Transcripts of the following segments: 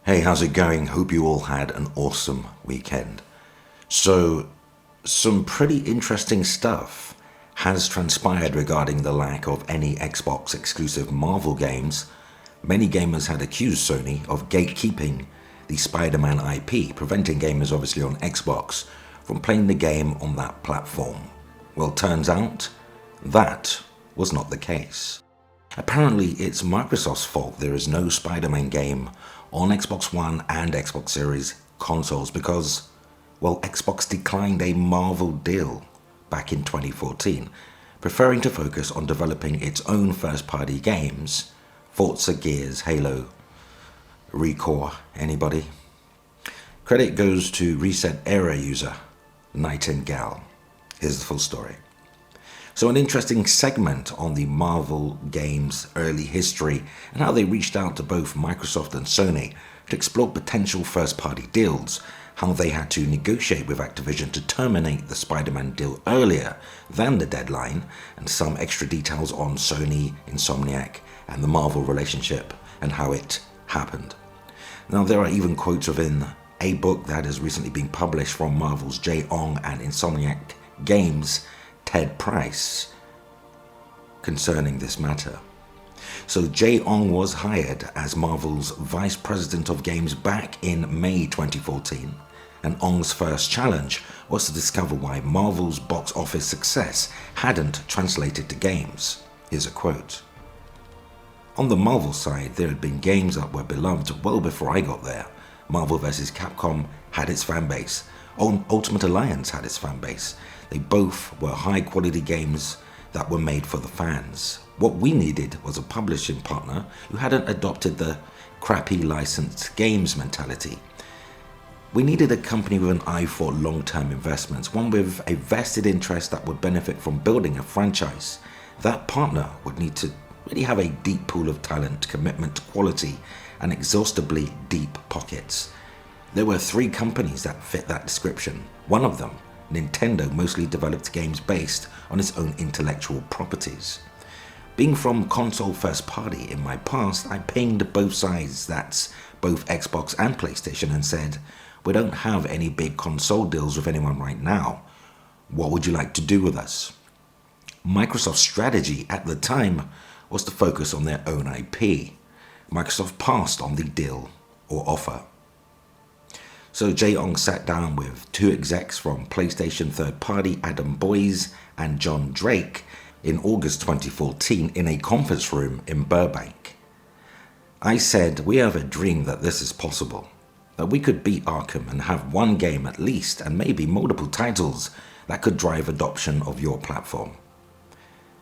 Hey, how's it going? Hope you all had an awesome weekend. So, some pretty interesting stuff has transpired regarding the lack of any Xbox exclusive Marvel games. Many gamers had accused Sony of gatekeeping the Spider-Man IP, preventing gamers obviously on Xbox from playing the game on that platform. Well, turns out that was not the case. Apparently, it's Microsoft's fault there is no Spider-Man game on Xbox One and Xbox Series consoles because, well, Xbox declined a Marvel deal back in 2014, preferring to focus on developing its own first-party games. Forza, Gears, Halo, Recore, anybody? Credit goes to Reset Era user Nightingale. Here's the full story. So an interesting segment on the Marvel games' early history and how they reached out to both Microsoft and Sony to explore potential first-party deals, how they had to negotiate with Activision to terminate the Spider-Man deal earlier than the deadline, and some extra details on Sony, Insomniac, and the Marvel relationship and how it happened. Now, there are even quotes within a book that has recently been published from Marvel's Jay Ong and Insomniac Games' Ted Price concerning this matter. So Jay Ong was hired as Marvel's Vice President of Games back in May 2014, and Ong's first challenge was to discover why Marvel's box office success hadn't translated to games. Here's a quote. On the Marvel side, there had been games that were beloved well before I got there. Marvel vs. Capcom had its fan base. Ultimate Alliance had its fan base. They both were high quality games that were made for the fans. What we needed was a publishing partner who hadn't adopted the crappy licensed games mentality. We needed a company with an eye for long-term investments, one with a vested interest that would benefit from building a franchise. That partner would need to really have a deep pool of talent, commitment to quality, and exhaustively deep pockets. There were 3 companies that fit that description. One of them, Nintendo, mostly developed games based on its own intellectual properties. Being from console first party in my past, I pinged both sides, that's both Xbox and PlayStation, and said, we don't have any big console deals with anyone right now. What would you like to do with us? Microsoft's strategy at the time was to focus on their own IP. Microsoft passed on the deal or offer. So Jay Ong sat down with 2 execs from PlayStation third party, Adam Boyes and John Drake, in August 2014 in a conference room in Burbank. I said, we have a dream that this is possible, that we could beat Arkham and have one game at least and maybe multiple titles that could drive adoption of your platform.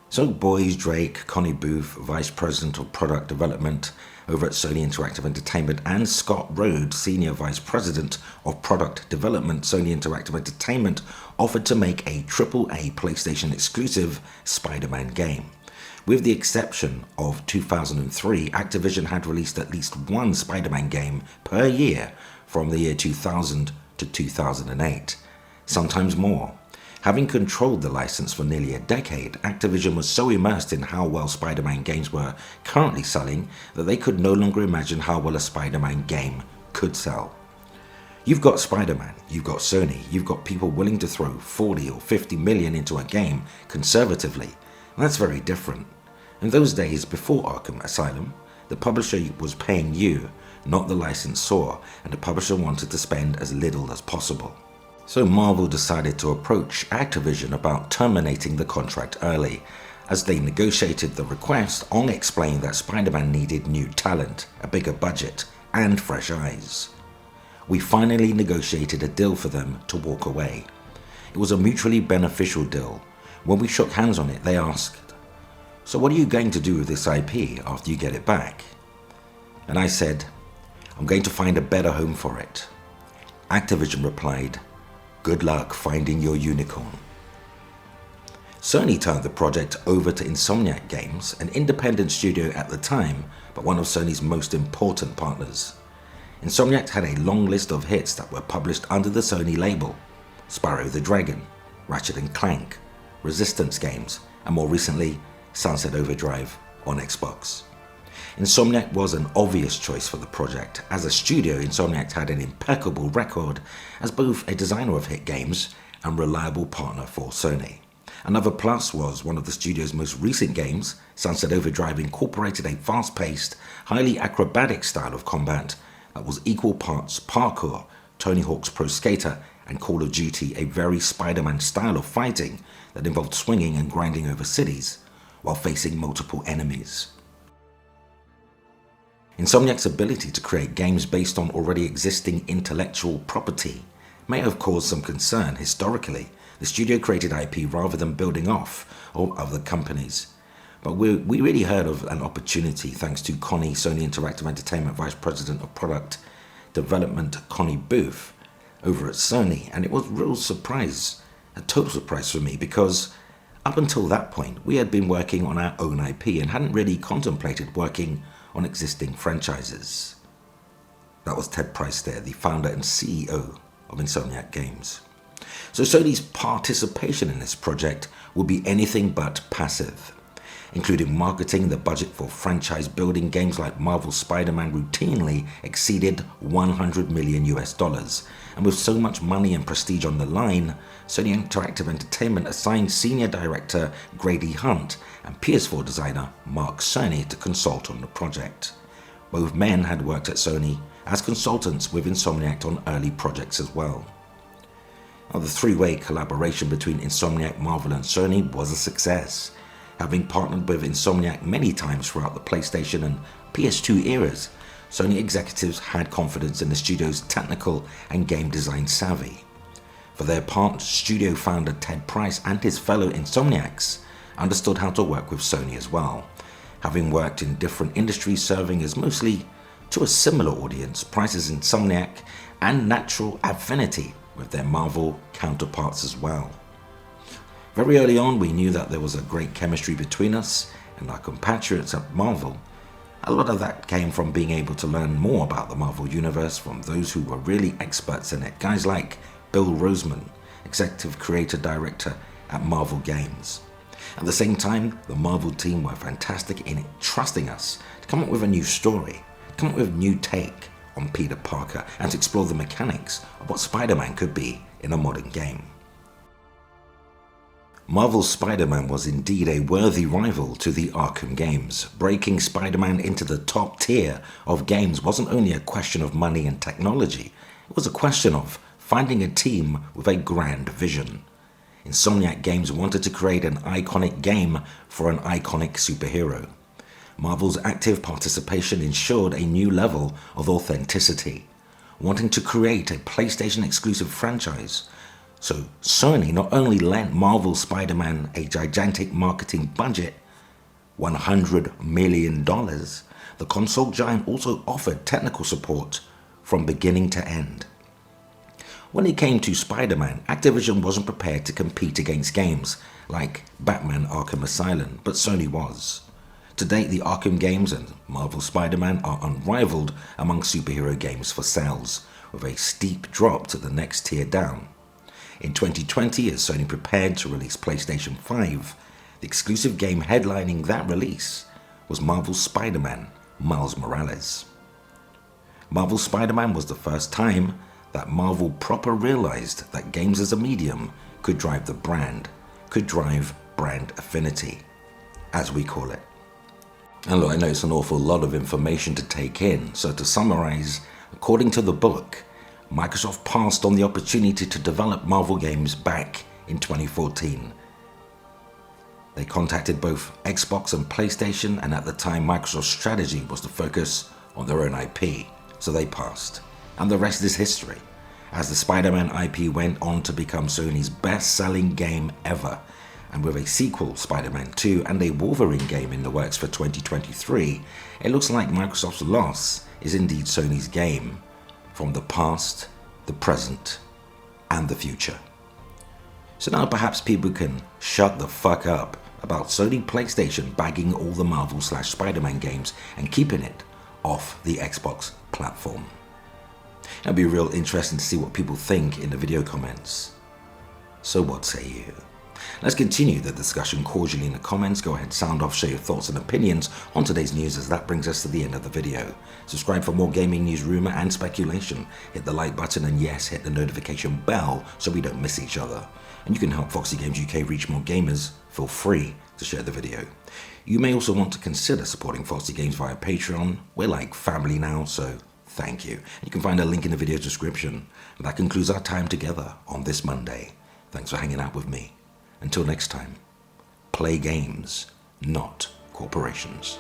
So Boyes, Drake, Connie Booth, Vice President of Product Development over at Sony Interactive Entertainment, and Scott Rhodes, Senior Vice President of Product Development, Sony Interactive Entertainment, offered to make a AAA PlayStation exclusive Spider-Man game. With the exception of 2003, Activision had released at least one Spider-Man game per year from the year 2000 to 2008, sometimes more. Having controlled the license for nearly a decade, Activision was so immersed in how well Spider-Man games were currently selling that they could no longer imagine how well a Spider-Man game could sell. You've got Spider-Man, you've got Sony, you've got people willing to throw 40 or 50 million into a game conservatively. And that's very different. In those days before Arkham Asylum, the publisher was paying you, not the licensor, and the publisher wanted to spend as little as possible. So Marvel decided to approach Activision about terminating the contract early. As they negotiated the request, Ong explained that Spider-Man needed new talent, a bigger budget, and fresh eyes. We finally negotiated a deal for them to walk away. It was a mutually beneficial deal. When we shook hands on it, they asked, so what are you going to do with this IP after you get it back? And I said, I'm going to find a better home for it. Activision replied, good luck finding your unicorn. Sony turned the project over to Insomniac Games, an independent studio at the time, but one of Sony's most important partners. Insomniac had a long list of hits that were published under the Sony label: Spyro the Dragon, Ratchet & Clank, Resistance games, and more recently, Sunset Overdrive on Xbox. Insomniac was an obvious choice for the project. As a studio, Insomniac had an impeccable record as both a designer of hit games and reliable partner for Sony. Another plus was one of the studio's most recent games, Sunset Overdrive, incorporated a fast-paced, highly acrobatic style of combat that was equal parts parkour, Tony Hawk's Pro Skater, and Call of Duty, a very Spider-Man style of fighting that involved swinging and grinding over cities while facing multiple enemies. Insomniac's ability to create games based on already existing intellectual property may have caused some concern. Historically, the studio created IP rather than building off of other companies. But we really heard of an opportunity thanks to Connie, Sony Interactive Entertainment Vice President of Product Development Connie Booth over at Sony, and it was a real surprise, a total surprise for me, because up until that point we had been working on our own IP and hadn't really contemplated working on existing franchises. That was Ted Price there, the founder and CEO of Insomniac Games. So Sony's participation in this project will be anything but passive, including marketing. The budget for franchise building games like Marvel's Spider-Man routinely exceeded $100 million US. And with so much money and prestige on the line, Sony Interactive Entertainment assigned senior director Grady Hunt and PS4 designer Mark Cerny to consult on the project. Both men had worked at Sony as consultants with Insomniac on early projects as well. Now, the three-way collaboration between Insomniac, Marvel and Sony was a success. Having partnered with Insomniac many times throughout the PlayStation and PS2 eras, Sony executives had confidence in the studio's technical and game design savvy. For their part, studio founder Ted Price and his fellow Insomniacs understood how to work with Sony as well. Having worked in different industries serving as mostly to a similar audience, Price's Insomniac and natural affinity with their Marvel counterparts as well. Very early on, we knew that there was a great chemistry between us and our compatriots at Marvel. A lot of that came from being able to learn more about the Marvel Universe from those who were really experts in it. Guys like Bill Roseman, Executive Creator Director at Marvel Games. At the same time, the Marvel team were fantastic in trusting us to come up with a new story, come up with a new take on Peter Parker, and to explore the mechanics of what Spider-Man could be in a modern game. Marvel's Spider-Man was indeed a worthy rival to the Arkham games. Breaking Spider-Man into the top tier of games wasn't only a question of money and technology, it was a question of finding a team with a grand vision. Insomniac Games wanted to create an iconic game for an iconic superhero. Marvel's active participation ensured a new level of authenticity. Wanting to create a PlayStation exclusive franchise, so Sony not only lent Marvel Spider-Man a gigantic marketing budget, $100 million, the console giant also offered technical support from beginning to end. When it came to Spider-Man, Activision wasn't prepared to compete against games like Batman Arkham Asylum, but Sony was. To date, the Arkham games and Marvel Spider-Man are unrivaled among superhero games for sales, with a steep drop to the next tier down. In 2020, as Sony prepared to release PlayStation 5, the exclusive game headlining that release was Marvel's Spider-Man, Miles Morales. Marvel's Spider-Man was the first time that Marvel proper realized that games as a medium could drive the brand, could drive brand affinity, as we call it. And look, I know it's an awful lot of information to take in, so to summarize, according to the book, Microsoft passed on the opportunity to develop Marvel games back in 2014. They contacted both Xbox and PlayStation, and at the time Microsoft's strategy was to focus on their own IP, so they passed. And the rest is history, as the Spider-Man IP went on to become Sony's best-selling game ever, and with a sequel, Spider-Man 2, and a Wolverine game in the works for 2023, it looks like Microsoft's loss is indeed Sony's game, from the past, the present, and the future. So now perhaps people can shut the fuck up about Sony PlayStation bagging all the Marvel/Spider-Man games and keeping it off the Xbox platform. It'll be real interesting to see what people think in the video comments. So what say you? Let's continue the discussion cordially in the comments. Go ahead, sound off, share your thoughts and opinions on today's news, as that brings us to the end of the video. Subscribe for more gaming news, rumor and speculation. Hit the like button and yes, hit the notification bell so we don't miss each other. And you can help Foxy Games UK reach more gamers. Feel free to share the video. You may also want to consider supporting Foxy Games via Patreon. We're like family now, so thank you. You can find a link in the video description. And that concludes our time together on this Monday. Thanks for hanging out with me. Until next time, play games, not corporations.